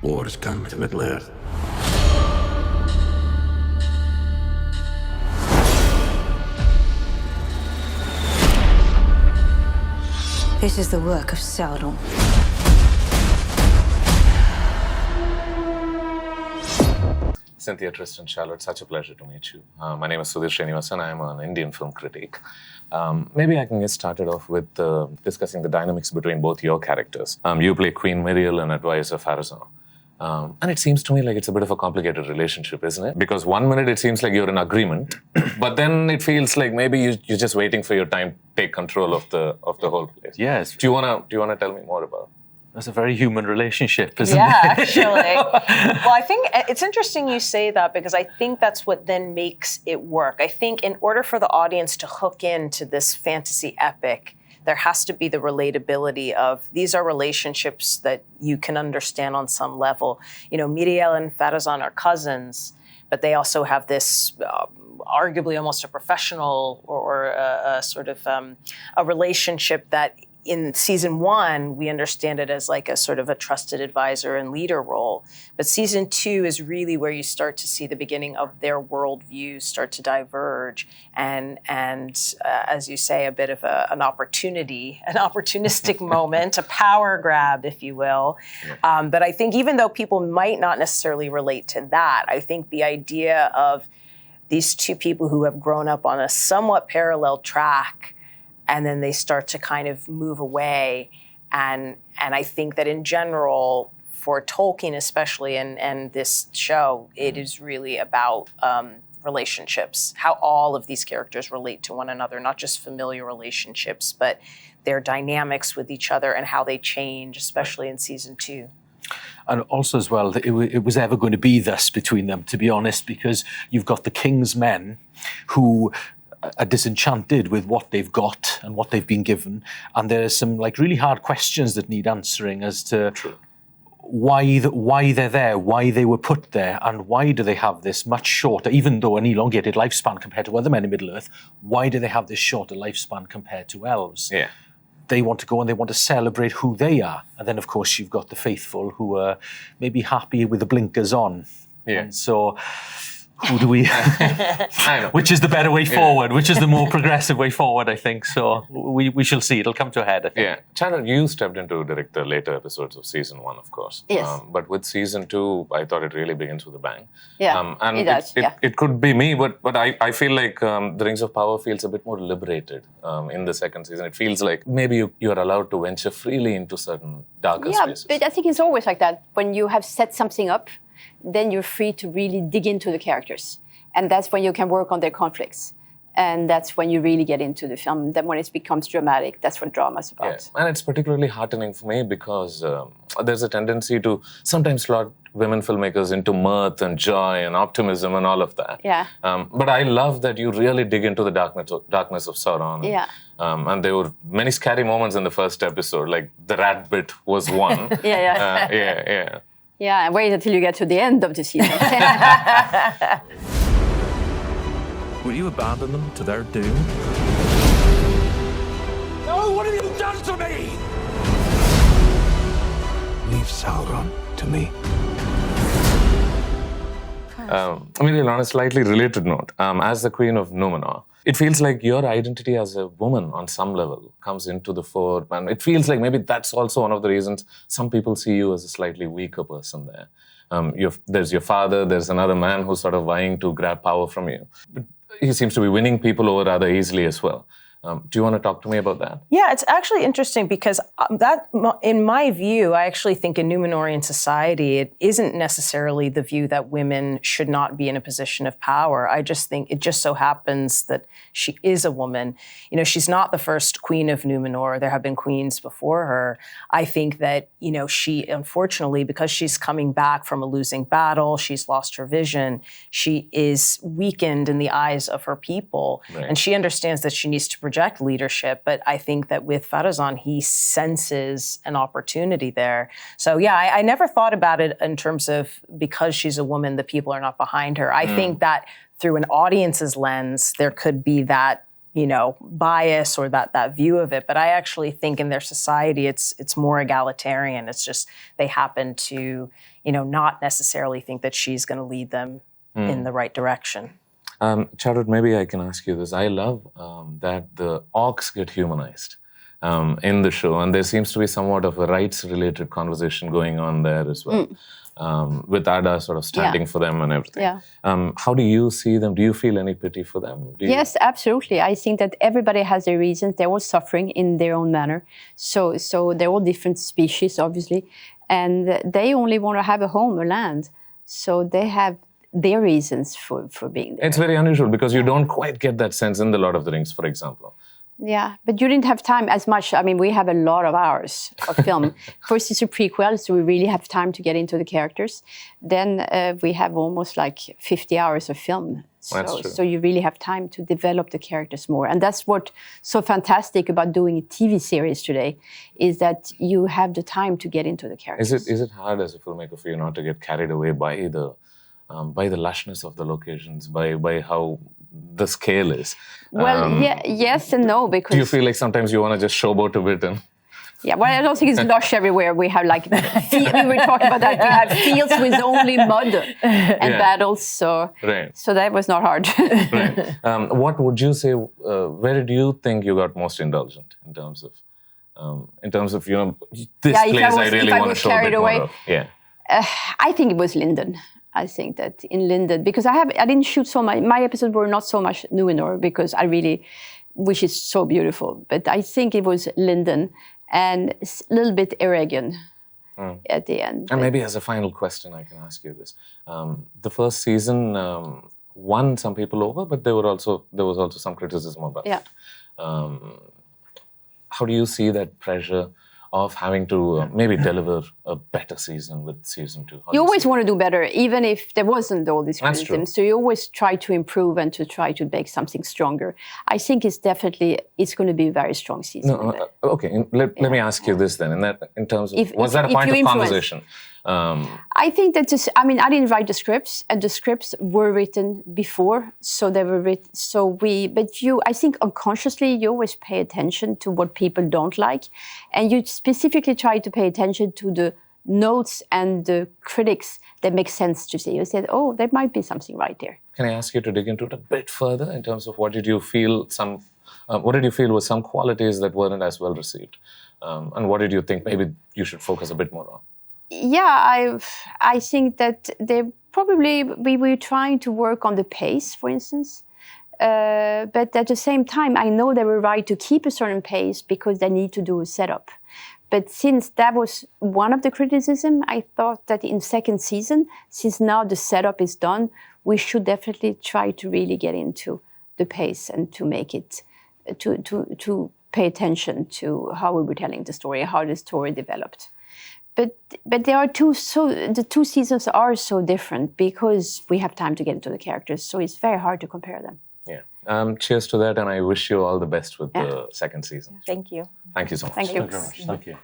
War has come to Middle-earth. This is the work of Sauron. Cynthia, Trystan, Charlotte, such a pleasure to meet you. My name is Sudhir Srinivasan. I am an Indian film critic. Maybe I can get started off with discussing the dynamics between both your characters. You play Queen Miriel and advisor Pharazôn. And it seems to me like it's a bit of a complicated relationship, isn't it? Because one minute it seems like you're in agreement, but then it feels like maybe you're just waiting for your time to take control of the whole place. Yes. Do you wanna tell me more about it? That's a very human relationship, isn't it? Yeah, actually. Well, I think it's interesting you say that because I think that's what then makes it work. I think in order for the audience to hook into this fantasy epic, there has to be the relatability of these are relationships that you can understand on some level. You know, Miriel and Pharazôn are cousins, but they also have this arguably almost a professional or a sort of a relationship that in season 1, we understand it as like a sort of a trusted advisor and leader role. But season 2 is really where you start to see the beginning of their worldviews start to diverge. And as you say, a bit of an opportunistic moment, a power grab, if you will. But I think even though people might not necessarily relate to that, I think the idea of these two people who have grown up on a somewhat parallel track and then they start to kind of move away. And I think that in general, for Tolkien especially, and this show, it is really about relationships, how all of these characters relate to one another, not just familiar relationships, but their dynamics with each other and how they change, especially in season 2. And also as well, it was ever going to be thus between them, to be honest, because you've got the king's men who are disenchanted with what they've got and what they've been given. And there's some like really hard questions that need answering as to why they're there, why they were put there, and why do they have this much shorter, even though an elongated lifespan compared to other men in Middle-earth, why do they have this shorter lifespan compared to elves? Yeah. They want to go and they want to celebrate who they are. And then, of course, you've got the faithful who are maybe happy with the blinkers on. Yeah. And so who do we... I know. Which is the better way forward? Which is the more progressive way forward, I think. So we shall see. It'll come to a head, I think. Yeah. Charlotte, you stepped in to direct the later episodes of season 1, of course. Yes. But with season 2, I thought it really begins with a bang. Yeah, and it does, it could be me, but I feel like the Rings of Power feels a bit more liberated in the second season. It feels like maybe you're allowed to venture freely into certain darker spaces. Yeah, but I think it's always like that. When you have set something up, then you're free to really dig into the characters. And that's when you can work on their conflicts. And that's when you really get into the film. Then when it becomes dramatic, that's what drama's about. Yeah. And it's particularly heartening for me because there's a tendency to sometimes slot women filmmakers into mirth and joy and optimism and all of that. Yeah. But I love that you really dig into the darkness of Sauron. Yeah. And there were many scary moments in the first episode, like the rat bit was one. Yeah. Yeah, and wait until you get to the end of the season. Will you abandon them to their doom? No, what have you done to me? Leave Sauron to me. On a slightly related note, as the Queen of Numenor, it feels like your identity as a woman on some level comes into the fore. And it feels like maybe that's also one of the reasons some people see you as a slightly weaker person there. There's your father, there's another man who's sort of vying to grab power from you. But he seems to be winning people over rather easily as well. Do you want to talk to me about that? Yeah, it's actually interesting because that, in my view, I actually think in Numenorean society, it isn't necessarily the view that women should not be in a position of power. I just think it just so happens that she is a woman. You know, she's not the first queen of Numenor. There have been queens before her. I think that, you know, she, unfortunately, because she's coming back from a losing battle, she's lost her vision, she is weakened in the eyes of her people. Right. And she understands that she needs to project leadership, but I think that with Pharazôn, he senses an opportunity there. So yeah, I never thought about it in terms of because she's a woman, the people are not behind her. I think that through an audience's lens, there could be that bias or that view of it. But I actually think in their society, it's more egalitarian. It's just they happen to, not necessarily think that she's going to lead them in the right direction. Charlotte, maybe I can ask you this. I love that the orcs get humanized in the show, and there seems to be somewhat of a rights-related conversation going on there as well, with Ada sort of standing for them and everything. Yeah. How do you see them? Do you feel any pity for them? Yes, absolutely. I think that everybody has their reasons. They're all suffering in their own manner. So they're all different species, obviously, and they only want to have a home, a land. So they have their reasons for being there. It's very unusual because you don't quite get that sense in The Lord of the Rings, for example. Yeah, but you didn't have time as much. I mean, we have a lot of hours of film. First, it's a prequel, so we really have time to get into the characters. Then we have almost like 50 hours of film. So you really have time to develop the characters more. And that's what's so fantastic about doing a TV series today, is that you have the time to get into the characters. Is it hard as a filmmaker for you not to get carried away by the lushness of the locations, by how the scale is? Well, yes and no, because... Do you feel like sometimes you want to just showboat a bit and... Yeah, well, I don't think it's lush everywhere. We have we were talking about that. We have fields with only mud and battles, so that was not hard. Right. What would you say, where do you think you got most indulgent in terms of this place I really want to show a bit more of? Yeah. I think it was Linden. I think that in Linden, because I didn't shoot so much, my episodes were not so much Numenor because I really, which is so beautiful, but I think it was Linden and a little bit Eregion at the end. And maybe as a final question, I can ask you this. The first season won some people over, but there was also some criticism about it. How do you see that pressure of having to maybe deliver a better season with season 2? You always want to do better, even if there wasn't all these criticisms. So you always try to improve and to try to make something stronger. I think it's going to be a very strong season. Okay, let me ask you this then. In terms of, was that a point of conversation? I think that I didn't write the scripts, and the scripts were written before, so they were written. I think unconsciously you always pay attention to what people don't like, and you specifically try to pay attention to the notes and the critics that make sense to say. You said, oh, there might be something right there. Can I ask you to dig into it a bit further in terms of what did you feel were some qualities that weren't as well received, and what did you think maybe you should focus a bit more on? Yeah, I think that we were trying to work on the pace, for instance. But at the same time, I know they were right to keep a certain pace because they need to do a setup. But since that was one of the criticism, I thought that in second season, since now the setup is done, we should definitely try to really get into the pace and to make it, to pay attention to how we were telling the story, how the story developed. But there are the two seasons are so different because we have time to get into the characters, so it's very hard to compare them. Yeah. Cheers to that, and I wish you all the best with the second season. Thank you. Thank you so much. Thank you. Thank you very much. Thank you.